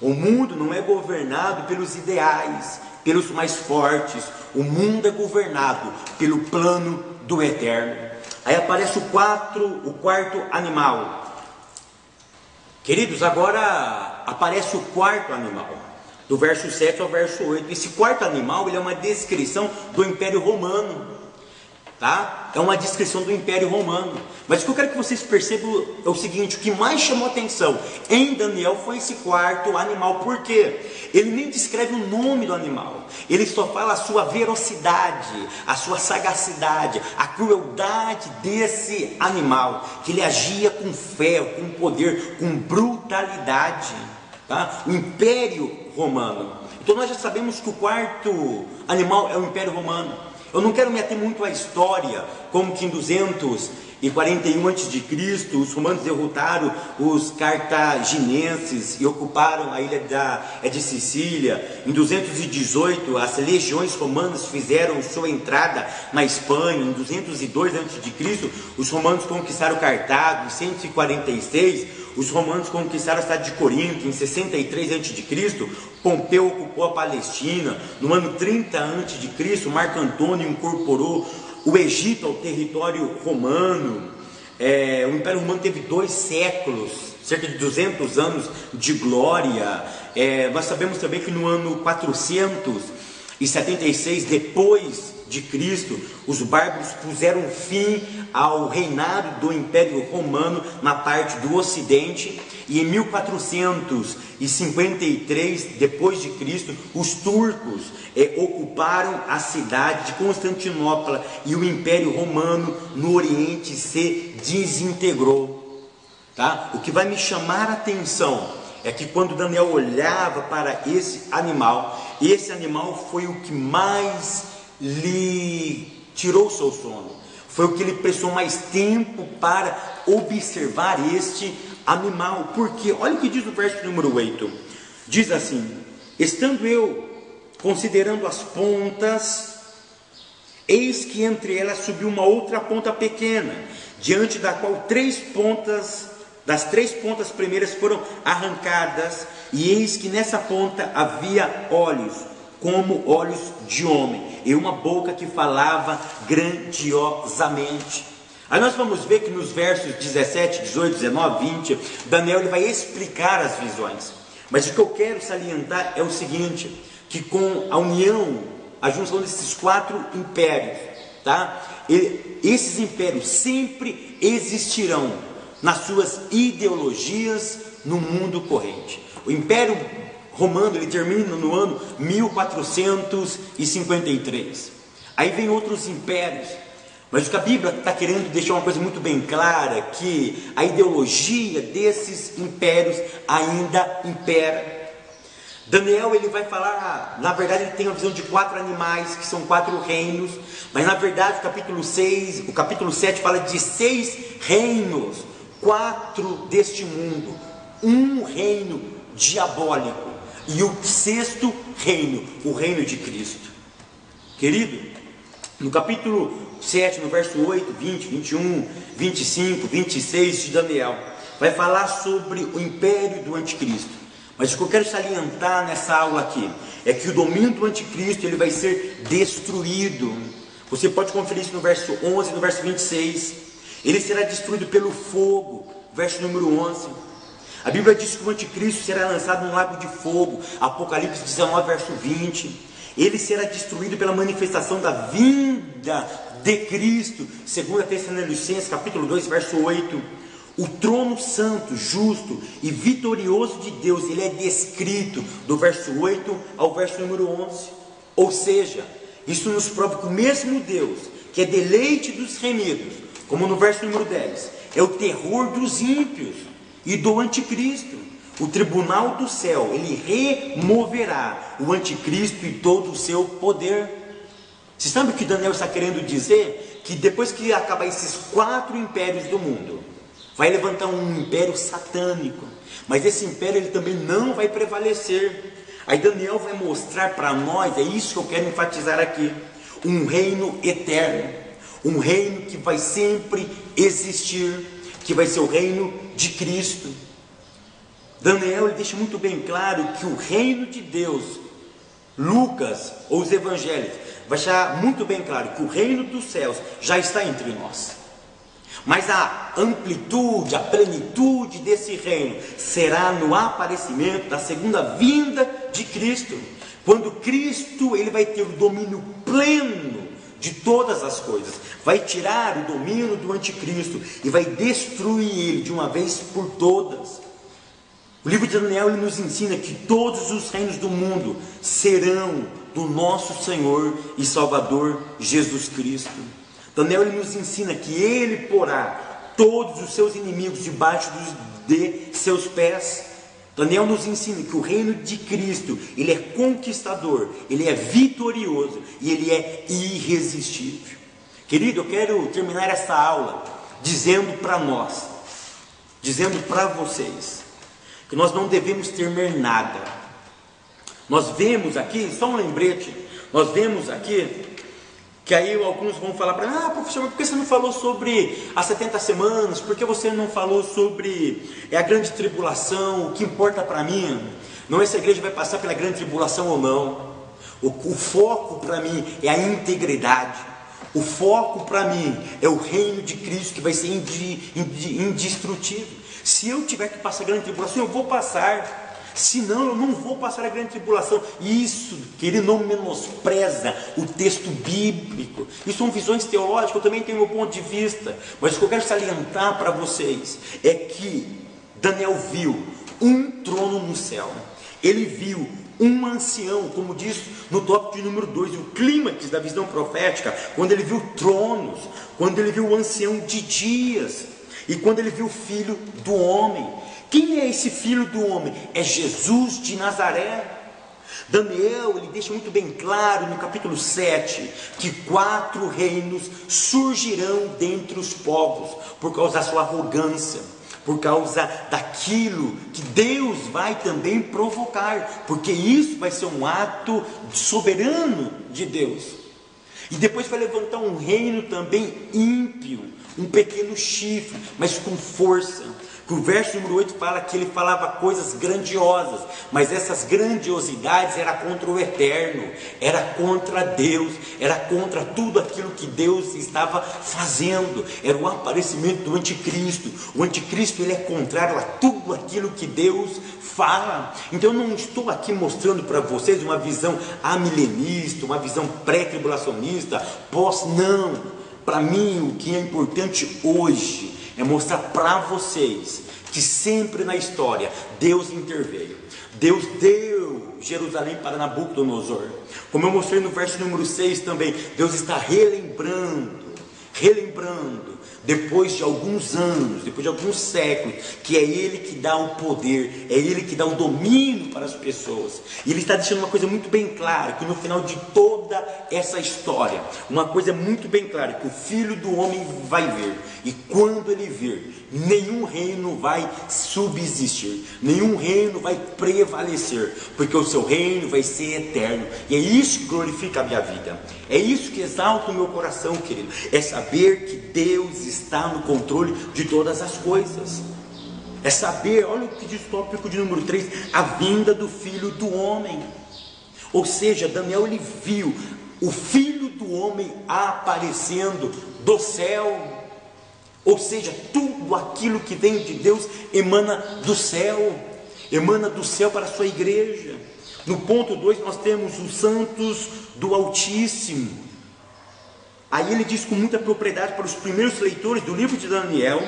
A: O mundo não é governado pelos ideais, pelos mais fortes. O mundo é governado pelo plano do Eterno. Aí aparece o quarto animal. Queridos, agora aparece o quarto animal, do verso 7 ao verso 8. Esse quarto animal, ele é uma descrição do Império Romano, tá? É uma descrição do Império Romano. Mas o que eu quero que vocês percebam é o seguinte: o que mais chamou atenção em Daniel foi esse quarto animal. Por quê? Ele nem descreve o nome do animal, ele só fala a sua velocidade, a sua sagacidade, a crueldade desse animal, que ele agia com ferro, com poder, com brutalidade, tá? O Império Romano. Então nós já sabemos que o quarto animal é o Império Romano. Eu não quero me ater muito à história, como que em 241 a.C., os romanos derrotaram os cartaginenses e ocuparam a ilha de Sicília. Em 218, as legiões romanas fizeram sua entrada na Espanha. Em 202 a.C., os romanos conquistaram Cartago. Em 146, os romanos conquistaram a cidade de Corinto. Em 63 a.C., Pompeu ocupou a Palestina. No ano 30 a.C., Marco Antônio incorporou o Egito ao território romano. O Império Romano teve 2 séculos, cerca de 200 anos de glória. Nós sabemos também que no ano 476 depois de Cristo, os bárbaros puseram fim ao reinado do Império Romano na parte do Ocidente. E em 1453 depois de Cristo, os turcos ocuparam a cidade de Constantinopla e o Império Romano no Oriente se desintegrou, tá? O que vai me chamar a atenção é que quando Daniel olhava para esse animal foi o que mais lhe tirou o seu sono, foi o que ele prestou mais tempo para observar este animal. Porque olha o que diz o verso número 8, diz assim: estando eu considerando as pontas, eis que entre elas subiu uma outra ponta pequena, diante da qual das 3 pontas primeiras foram arrancadas, e eis que nessa ponta havia olhos, como olhos de homem, e uma boca que falava grandiosamente. Aí nós vamos ver que nos versos 17, 18, 19, 20, Daniel ele vai explicar as visões. Mas o que eu quero salientar é o seguinte: que com a junção desses 4 impérios, tá? Esses impérios sempre existirão nas suas ideologias no mundo corrente. O Império Romano ele termina no ano 1453. Aí vem outros impérios. Mas o que a Bíblia está querendo deixar uma coisa muito bem clara, que a ideologia desses impérios ainda impera. Daniel ele vai falar, na verdade ele tem a visão de 4 animais, que são 4 reinos, mas na verdade o capítulo 7 fala de 6 reinos, 4 deste mundo, um reino diabólico, e o 6º reino, o reino de Cristo. Querido, no capítulo 7, no verso 8, 20, 21, 25, 26 de Daniel, vai falar sobre o império do anticristo. Mas o que eu quero salientar nessa aula aqui é que o domínio do anticristo ele vai ser destruído. Você pode conferir isso no verso 11 e no verso 26. Ele será destruído pelo fogo, verso número 11. A Bíblia diz que o anticristo será lançado num lago de fogo, Apocalipse 19, verso 20. Ele será destruído pela manifestação da vinda de Cristo, segundo a Tessalonicenses, capítulo 2, verso 8. O trono santo, justo e vitorioso de Deus, ele é descrito do verso 8 ao verso número 11. Ou seja, isso nos prova que o mesmo Deus, que é deleite dos remidos, como no verso número 10, é o terror dos ímpios e do anticristo. O tribunal do céu, ele removerá o anticristo e todo o seu poder. Você sabe o que Daniel está querendo dizer? Que depois que acabar esses 4 impérios do mundo, vai levantar um império satânico, mas esse império ele também não vai prevalecer. Aí Daniel vai mostrar para nós, é isso que eu quero enfatizar aqui, um reino eterno, um reino que vai sempre existir, que vai ser o reino de Cristo. Daniel ele deixa muito bem claro que o reino de Deus, Lucas ou os evangelhos vai deixar muito bem claro que o reino dos céus já está entre nós. Mas a amplitude, a plenitude desse reino será no aparecimento da segunda vinda de Cristo. Quando Cristo ele vai ter o domínio pleno de todas as coisas, vai tirar o domínio do anticristo e vai destruir ele de uma vez por todas. O livro de Daniel ele nos ensina que todos os reinos do mundo serão do nosso Senhor e Salvador Jesus Cristo. Daniel ele nos ensina que ele porá todos os seus inimigos debaixo de seus pés. Daniel nos ensina que o reino de Cristo, ele é conquistador, ele é vitorioso e ele é irresistível. Querido, eu quero terminar essa aula dizendo para nós, dizendo para vocês, que nós não devemos temer nada. Nós vemos aqui, só um lembrete, nós vemos aqui, que aí alguns vão falar para mim, professor, por que você não falou sobre as 70 semanas? Por que você não falou sobre a grande tribulação? O que importa para mim não é se a igreja vai passar pela grande tribulação ou não. O foco para mim é a integridade. O foco para mim é o reino de Cristo que vai ser indestrutível. Se eu tiver que passar a grande tribulação, eu vou passar. Senão eu não vou passar a grande tribulação. Isso, que ele não menospreza o texto bíblico. Isso são visões teológicas, eu também tenho meu ponto de vista. Mas o que eu quero salientar para vocês é que Daniel viu um trono no céu. Ele viu um ancião, como diz no tópico de número 2, o clímax da visão profética, quando ele viu tronos, quando ele viu o ancião de dias, e quando ele viu o filho do homem. Quem é esse filho do homem? É Jesus de Nazaré. Daniel, ele deixa muito bem claro no capítulo 7, que 4 reinos surgirão dentre os povos, por causa da sua arrogância, por causa daquilo que Deus vai também provocar, porque isso vai ser um ato soberano de Deus. E depois vai levantar um reino também ímpio, um pequeno chifre, mas com força. O verso número 8 fala que ele falava coisas grandiosas, mas essas grandiosidades era contra o eterno, era contra Deus, era contra tudo aquilo que Deus estava fazendo, era o aparecimento do anticristo. O anticristo ele é contrário a tudo aquilo que Deus fala. Então eu não estou aqui mostrando para vocês uma visão amilenista, uma visão pré-tribulacionista, não. Para mim o que é importante hoje é mostrar para vocês que sempre na história Deus interveio. Deus deu Jerusalém para Nabucodonosor. Como eu mostrei no verso número 6 também, Deus está relembrando, depois de alguns anos, depois de alguns séculos, que é Ele que dá o poder, é Ele que dá o domínio para as pessoas. E Ele está deixando uma coisa muito bem clara, que no final de toda essa história, uma coisa muito bem clara, que o Filho do Homem vai vir, e quando Ele vir, nenhum reino vai subsistir, nenhum reino vai prevalecer, porque o seu reino vai ser eterno. E é isso que glorifica a minha vida, é isso que exalta o meu coração, querido, é saber que Deus está no controle de todas as coisas, é saber, olha o que diz o tópico de número 3, a vinda do Filho do Homem. Ou seja, Daniel ele viu o Filho do Homem aparecendo do céu. Ou seja, tudo aquilo que vem de Deus emana do céu para a sua igreja. No ponto 2 nós temos os santos do Altíssimo. Aí ele diz com muita propriedade para os primeiros leitores do livro de Daniel,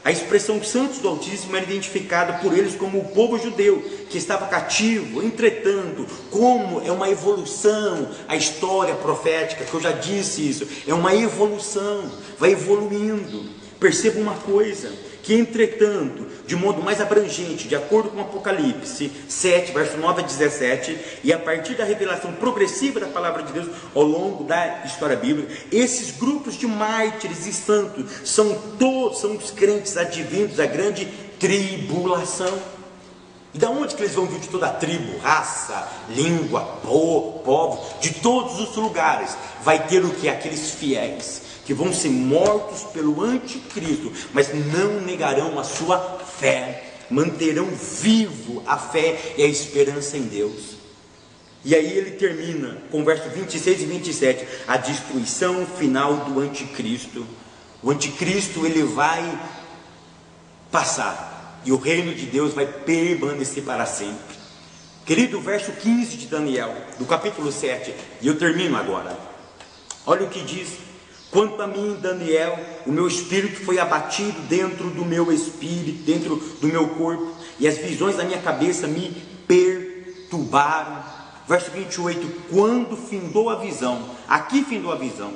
A: a expressão santos do Altíssimo era identificada por eles como o povo judeu que estava cativo. Entretanto, como é uma evolução a história profética, que eu já disse isso, é uma evolução, vai evoluindo. Perceba uma coisa, que entretanto, de modo mais abrangente, de acordo com Apocalipse 7, verso 9 a 17, e a partir da revelação progressiva da palavra de Deus ao longo da história bíblica, esses grupos de mártires e santos são os crentes advindos da grande tribulação. E da onde que eles vão vir? De toda a tribo, raça, língua, povo, de todos os lugares. Vai ter o que? Aqueles fiéis que vão ser mortos pelo anticristo, mas não negarão a sua fé, manterão vivo a fé e a esperança em Deus. E aí ele termina com versos 26 e 27, a destruição final do anticristo. O anticristo ele vai passar e o reino de Deus vai permanecer para sempre. Querido, verso 15 de Daniel, do capítulo 7, e eu termino agora. Olha o que diz: quanto a mim, Daniel, o meu espírito foi abatido dentro do meu espírito, dentro do meu corpo, e as visões da minha cabeça me perturbaram. Verso 28, quando findou a visão, aqui findou a visão,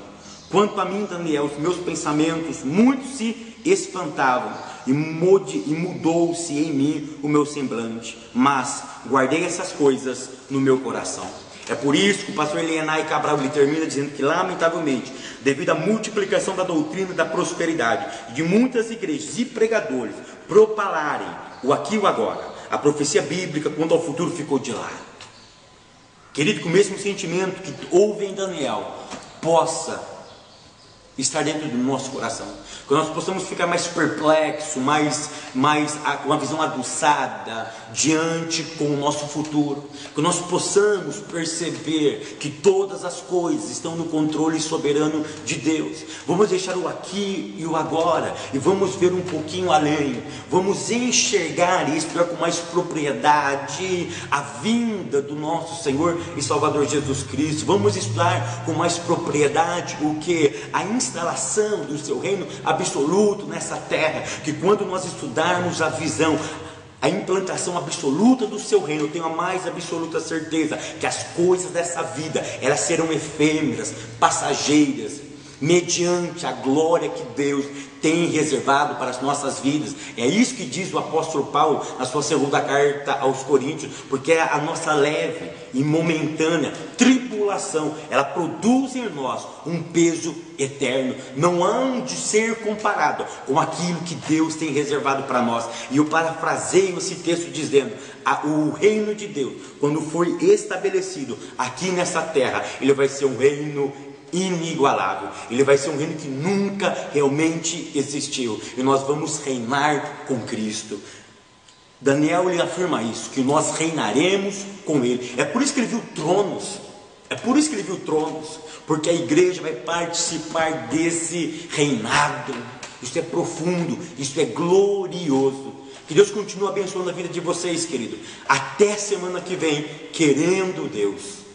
A: quanto a mim, Daniel, os meus pensamentos muito se espantavam, e mudou-se em mim o meu semblante, mas guardei essas coisas no meu coração. É por isso que o pastor Elienay Cabral ele termina dizendo que, lamentavelmente, devido à multiplicação da doutrina da prosperidade, de muitas igrejas e pregadores propalarem o aqui e o agora, a profecia bíblica quanto ao futuro ficou de lado. Querido, que o mesmo sentimento que houve em Daniel possa estar dentro do nosso coração, que nós possamos ficar mais perplexos, com uma visão aguçada diante com o nosso futuro, que nós possamos perceber que todas as coisas estão no controle soberano de Deus. Vamos deixar o aqui e o agora e vamos ver um pouquinho além, vamos enxergar e estudar com mais propriedade a vinda do nosso Senhor e Salvador Jesus Cristo. Vamos estudar com mais propriedade o que? A instalação do seu reino absoluto nessa terra, que quando nós estudarmos a visão, a implantação absoluta do seu reino, eu tenho a mais absoluta certeza que as coisas dessa vida, elas serão efêmeras, passageiras, mediante a glória que Deus tem reservado para as nossas vidas. É isso que diz o apóstolo Paulo na sua segunda carta aos Coríntios, porque a nossa leve e momentânea tribulação, ela produz em nós um peso eterno, não há de ser comparado com aquilo que Deus tem reservado para nós. E eu parafraseio esse texto dizendo: o reino de Deus, quando for estabelecido aqui nessa terra, ele vai ser um reino inigualável, ele vai ser um reino que nunca realmente existiu, e nós vamos reinar com Cristo. Daniel ele afirma isso, que nós reinaremos com ele. É por isso que ele viu tronos, porque a igreja vai participar desse reinado. Isso é profundo, isso é glorioso. Que Deus continue abençoando a vida de vocês, querido. Até semana que vem, querendo Deus.